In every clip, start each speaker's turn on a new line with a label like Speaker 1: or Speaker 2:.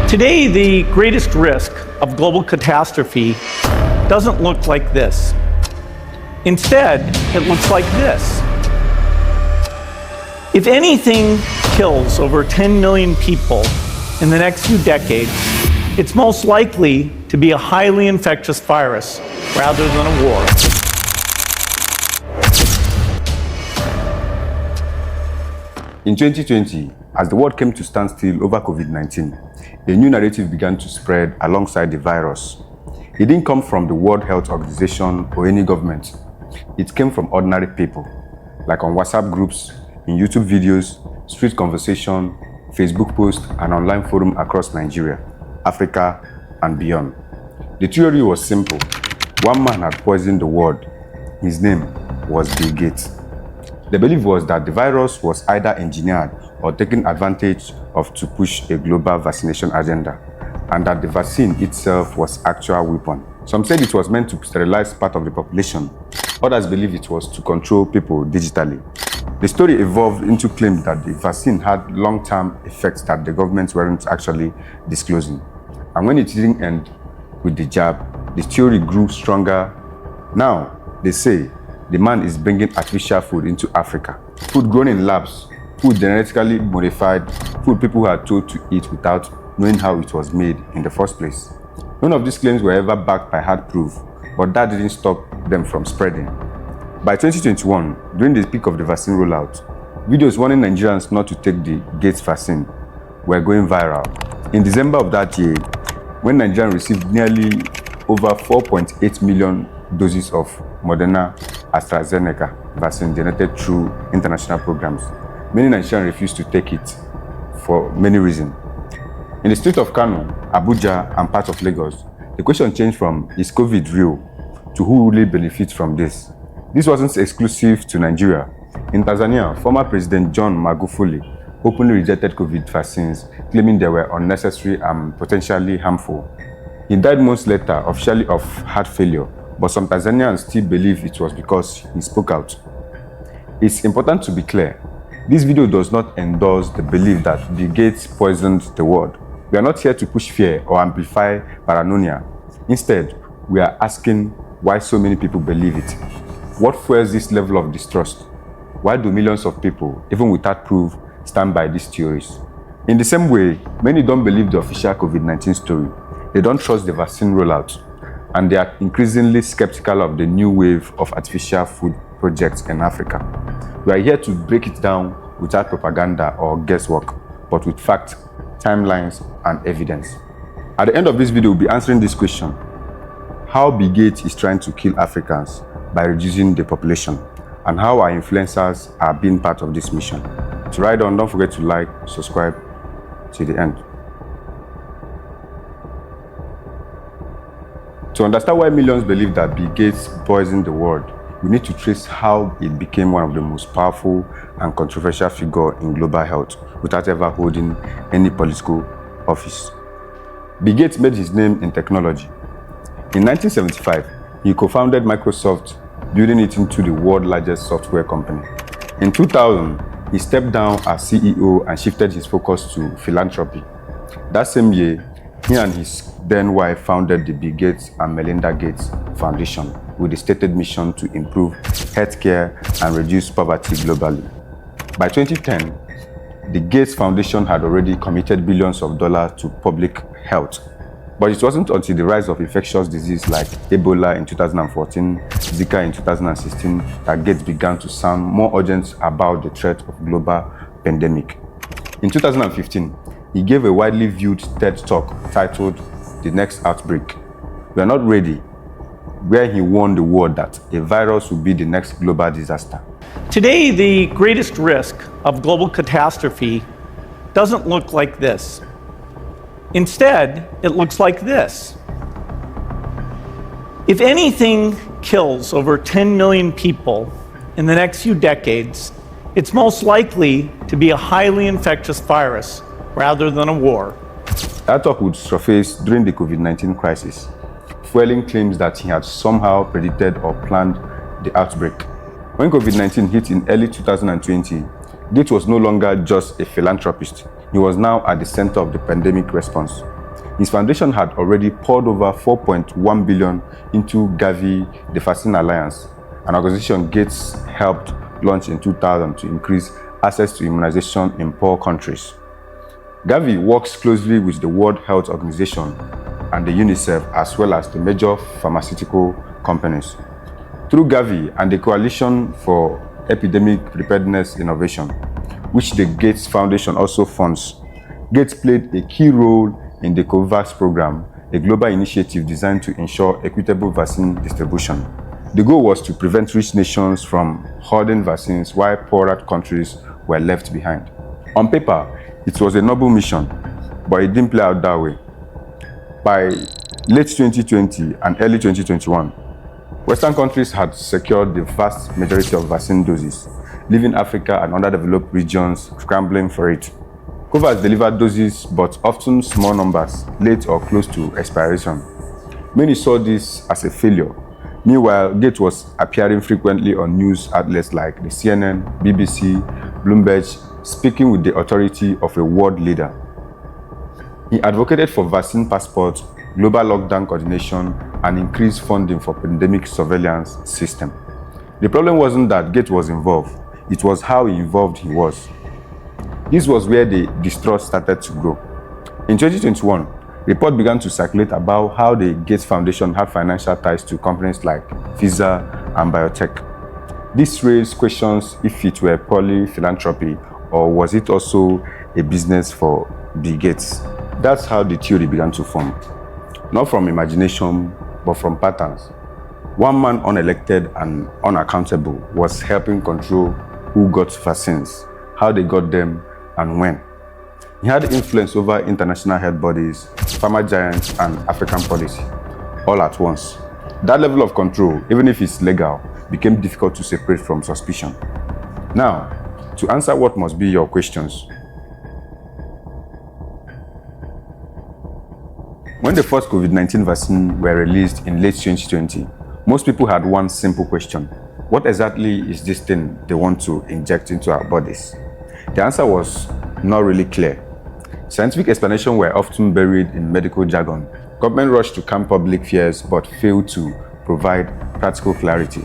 Speaker 1: Today, the greatest risk of global catastrophe doesn't look like this. Instead, it looks like this. If anything kills over 10 million people in the next few decades, it's most likely to be a highly infectious virus rather than a war.
Speaker 2: In 2020, as the world came to stand still over COVID-19, a new narrative began to spread alongside the virus. It didn't come from the World Health Organization or any government. It came from ordinary people, like on WhatsApp groups, in YouTube videos, street conversation, Facebook posts, and online forums across Nigeria, Africa, and beyond. The theory was simple. One man had poisoned the world. His name was BillGate. The belief was that the virus was either engineered or taken advantage of to push a global vaccination agenda, and that the vaccine itself was an actual weapon. Some said it was meant to sterilize part of the population. Others believe it was to control people digitally. The story evolved into claims that the vaccine had long-term effects that the governments weren't actually disclosing. And when it didn't end with the jab, the theory grew stronger. Now, they say the man is bringing artificial food into Africa. Food grown in labs, food genetically modified, food people were told to eat without knowing how it was made in the first place. None of these claims were ever backed by hard proof, but that didn't stop them from spreading. By 2021, during the peak of the vaccine rollout, videos warning Nigerians not to take the Gates vaccine were going viral. In December of that year, when Nigerians received nearly over 4.8 million doses of Moderna AstraZeneca vaccine generated through international programs, many Nigerians refused to take it for many reasons. In the state of Kano, Abuja, and parts of Lagos, the question changed from is COVID real to who really benefits from this. This wasn't exclusive to Nigeria. In Tanzania, former President John Magufuli openly rejected COVID vaccines, claiming they were unnecessary and potentially harmful. He died months later, officially of heart failure, but some Tanzanians still believe it was because he spoke out. It's important to be clear. This video does not endorse the belief that Bill Gates poisoned the world. We are not here to push fear or amplify paranoia. Instead, we are asking why so many people believe it. What fuels this level of distrust? Why do millions of people, even without proof, stand by these theories? In the same way, many don't believe the official COVID-19 story. They don't trust the vaccine rollout, and they are increasingly skeptical of the new wave of artificial food projects in Africa. We are here to break it down without propaganda or guesswork, but with facts, timelines, and evidence. At the end of this video, we'll be answering this question: how Bill Gates is trying to kill Africans by reducing the population, and how our influencers are being part of this mission. To ride on, don't forget to like, subscribe to the end. To understand why millions believe that Bill Gates poisoned the world, we need to trace how it became one of the most powerful and controversial figures in global health without ever holding any political office. Bill Gates made his name in technology. In 1975, he co-founded Microsoft, building it into the world's largest software company. In 2000, he stepped down as CEO and shifted his focus to philanthropy. That same year, he and his then wife founded the Bill Gates and Melinda Gates Foundation with the stated mission to improve healthcare and reduce poverty globally. By 2010, the Gates Foundation had already committed billions of dollars to public health. But it wasn't until the rise of infectious disease like Ebola in 2014, Zika in 2016, that Gates began to sound more urgent about the threat of global pandemic. In 2015, he gave a widely viewed TED Talk titled "The Next Outbreak. We Are Not Ready," where he warned the world that a virus would be the next global disaster.
Speaker 1: Today, the greatest risk of global catastrophe doesn't look like this. Instead, it looks like this. If anything kills over 10 million people in the next few decades, it's most likely to be a highly infectious virus rather than a war.
Speaker 2: That talk would surface during the COVID-19 crisis, fueling claims that he had somehow predicted or planned the outbreak. When COVID-19 hit in early 2020, Gates was no longer just a philanthropist. He was now at the center of the pandemic response. His foundation had already poured over $4.1 billion into GAVI, the Vaccine Alliance, an organization Gates helped launch in 2000 to increase access to immunization in poor countries. GAVI works closely with the World Health Organization and the UNICEF, as well as the major pharmaceutical companies. Through GAVI and the Coalition for Epidemic Preparedness Innovation, which the Gates Foundation also funds, Gates played a key role in the COVAX program, a global initiative designed to ensure equitable vaccine distribution. The goal was to prevent rich nations from hoarding vaccines while poorer countries were left behind. On paper, it was a noble mission, but it didn't play out that way. By late 2020 and early 2021, Western countries had secured the vast majority of vaccine doses, leaving Africa and underdeveloped regions scrambling for it. COVAX delivered doses, but often small numbers, late or close to expiration. Many saw this as a failure. Meanwhile, Gates was appearing frequently on news outlets like the CNN, BBC, Bloomberg, speaking with the authority of a world leader. He advocated for vaccine passports, global lockdown coordination, and increased funding for pandemic surveillance system. The problem wasn't that Gates was involved, it was how involved he was. This was where the distrust started to grow. In 2021, reports began to circulate about how the Gates Foundation had financial ties to companies like Pfizer and biotech. This raised questions if it were purely philanthropy or was it also a business for Bill Gates. That's how the theory began to form. Not from imagination, but from patterns. One man, unelected and unaccountable, was helping control who got vaccines, how they got them, and when. He had influence over international health bodies, pharma giants, and African policy, all at once. That level of control, even if it's legal, became difficult to separate from suspicion. Now, to answer what must be your questions. When the first COVID-19 vaccine were released in late 2020, most people had one simple question. What exactly is this thing they want to inject into our bodies? The answer was not really clear. Scientific explanations were often buried in medical jargon. Government rushed to calm public fears but failed to provide practical clarity.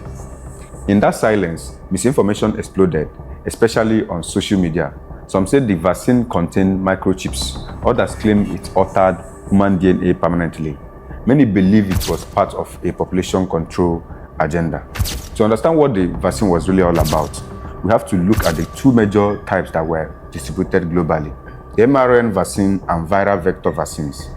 Speaker 2: In that silence, misinformation exploded, especially on social media. Some said the vaccine contained microchips. Others claimed it altered human DNA permanently. Many believe it was part of a population control agenda. To understand what the vaccine was really all about, we have to look at the two major types that were distributed globally: the mRNA vaccine and viral vector vaccines.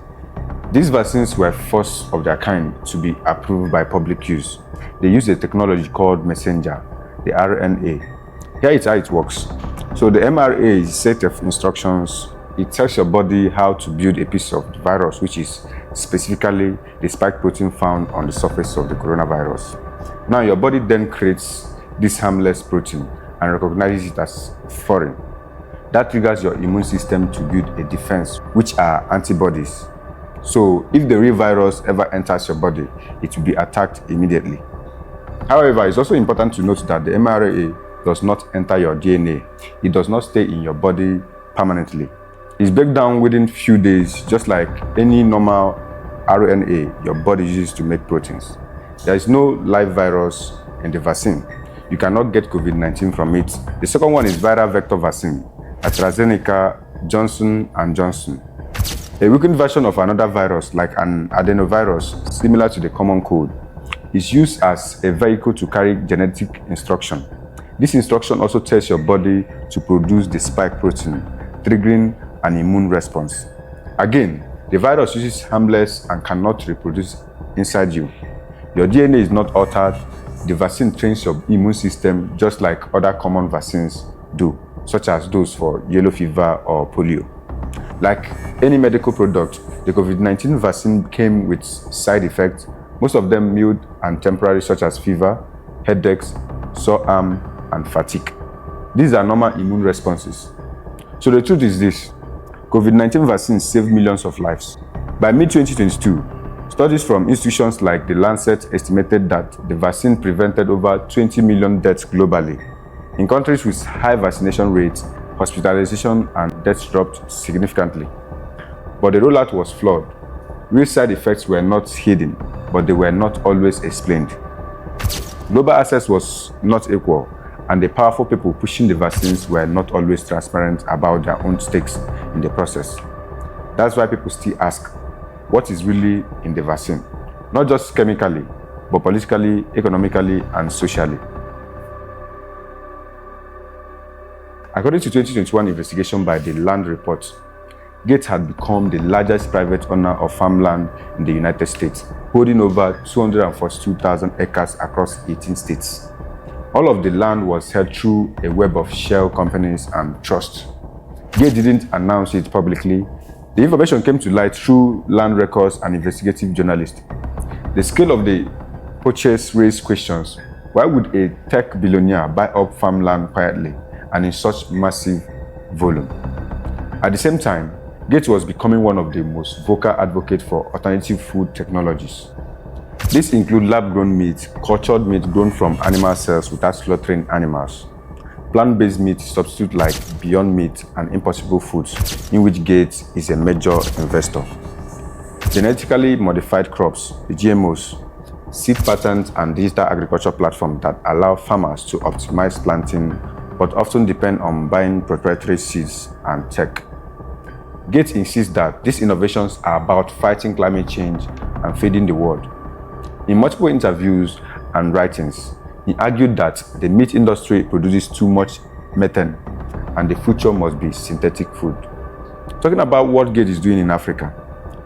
Speaker 2: These vaccines were first of their kind to be approved by public use. They use a technology called messenger, the RNA. Here is how it works. So the mRNA is a set of instructions. It tells your body how to build a piece of the virus, which is specifically the spike protein found on the surface of the coronavirus. Now your body then creates this harmless protein and recognizes it as foreign. That triggers your immune system to build a defense, which are antibodies. So if the real virus ever enters your body, it will be attacked immediately. However, it's also important to note that the mRNA does not enter your DNA. It does not stay in your body permanently. It's break down within few days, just like any normal RNA your body uses to make proteins. There is no live virus in the vaccine. You cannot get COVID-19 from it. The second one is viral vector vaccine, AstraZeneca, Johnson & Johnson. A weakened version of another virus, like an adenovirus, similar to the common cold, is used as a vehicle to carry genetic instruction. This instruction also tells your body to produce the spike protein, triggering an immune response. Again, the virus uses harmless and cannot reproduce inside you. Your DNA is not altered. The vaccine trains your immune system just like other common vaccines do, such as those for yellow fever or polio. Like any medical product, the COVID-19 vaccine came with side effects, most of them mild and temporary, such as fever, headaches, sore arm, and fatigue. These are normal immune responses. So the truth is this: COVID-19 vaccines saved millions of lives. By mid-2022, studies from institutions like The Lancet estimated that the vaccine prevented over 20 million deaths globally. In countries with high vaccination rates, hospitalization and deaths dropped significantly. But the rollout was flawed. Real side effects were not hidden, but they were not always explained. Global access was not equal, and the powerful people pushing the vaccines were not always transparent about their own stakes in the process. That's why people still ask, what is really in the vaccine? Not just chemically, but politically, economically, and socially. According to 2021 investigation by the Land Report, Gates had become the largest private owner of farmland in the United States, holding over 242,000 acres across 18 states. All of the land was held through a web of shell companies and trusts. Gates didn't announce it publicly. The information came to light through land records and investigative journalists. The scale of the purchase raised questions. Why would a tech billionaire buy up farmland quietly and in such massive volume? At the same time, Gates was becoming one of the most vocal advocates for alternative food technologies. These include lab-grown meat, cultured meat grown from animal cells without slaughtering animals, plant-based meat substitute like Beyond Meat, and impossible foods, in which Gates is a major investor. Genetically modified crops, the GMOs, seed patterns, and digital agriculture platforms that allow farmers to optimize planting, but often depend on buying proprietary seeds and tech. Gates insists that these innovations are about fighting climate change and feeding the world. In multiple interviews and writings, he argued that the meat industry produces too much methane and the future must be synthetic food. Talking about what Gates is doing in Africa,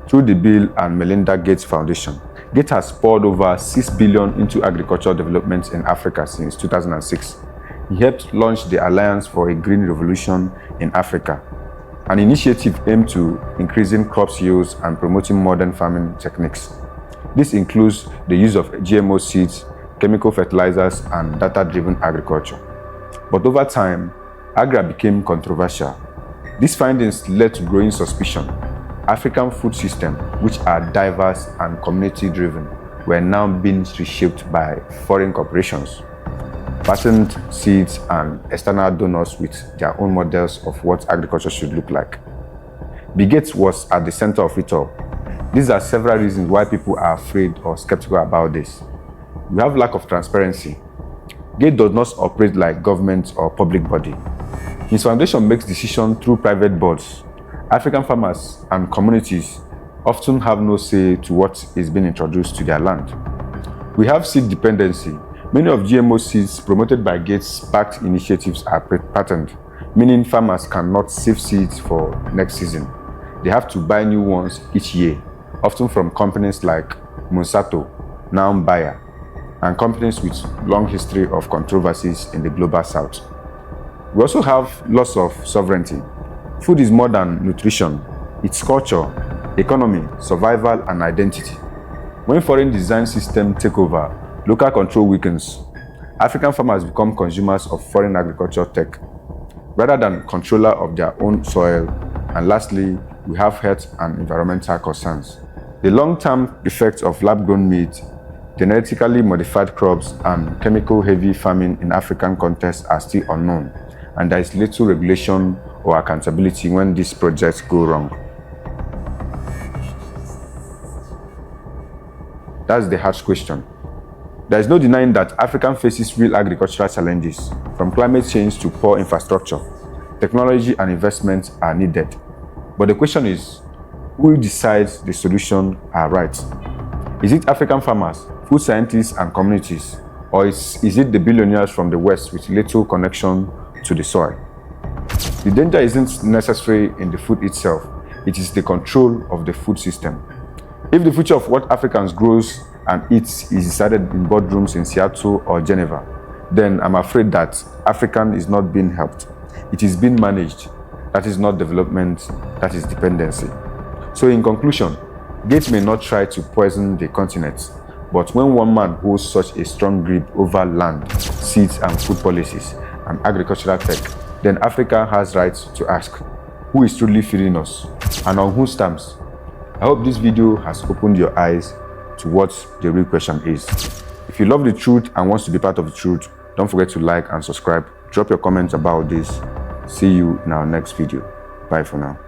Speaker 2: through the Bill and Melinda Gates Foundation, Gates has poured over $6 billion into agricultural development in Africa since 2006. He helped launch the Alliance for a Green Revolution in Africa, an initiative aimed to increasing crops yields and promoting modern farming techniques. This includes the use of GMO seeds, chemical fertilizers, and data-driven agriculture. But over time, AGRA became controversial. These findings led to growing suspicion. African food systems, which are diverse and community-driven, were now being reshaped by foreign corporations, patent seeds, and external donors with their own models of what agriculture should look like. BillGate was at the center of it all. These are several reasons why people are afraid or skeptical about this. We have lack of transparency. Gates does not operate like government or public body. His foundation makes decisions through private boards. African farmers and communities often have no say to what is being introduced to their land. We have seed dependency. Many of GMO seeds promoted by Gates-backed initiatives are patented, meaning farmers cannot save seeds for next season. They have to buy new ones each year, often from companies like Monsanto, now Bayer, and companies with long history of controversies in the global south. We also have loss of sovereignty. Food is more than nutrition. It's culture, economy, survival, and identity. When foreign design systems take over, local control weakens. African farmers become consumers of foreign agriculture tech, rather than controller of their own soil. And lastly, we have health and environmental concerns. The long-term effects of lab-grown meat, genetically modified crops, and chemical-heavy farming in African contexts are still unknown, and there is little regulation or accountability when these projects go wrong. That's the harsh question. There is no denying that Africa faces real agricultural challenges, from climate change to poor infrastructure. Technology and investments are needed. But the question is, who decides the solutions are right? Is it African farmers, food scientists, and communities? Or is it the billionaires from the West with little connection to the soil? The danger isn't necessarily in the food itself, it is the control of the food system. If the future of what Africans grows and eats is decided in boardrooms in Seattle or Geneva, then I'm afraid that African is not being helped. It is being managed. That is not development, that is dependency. So in conclusion, Gates may not try to poison the continent, but when one man holds such a strong grip over land, seeds, and food policies, and agricultural tech, then Africa has rights to ask, who is truly feeding us, and on whose terms? I hope this video has opened your eyes to what the real question is. If you love the truth and want to be part of the truth, don't forget to like and subscribe. Drop your comments about this. See you in our next video. Bye for now.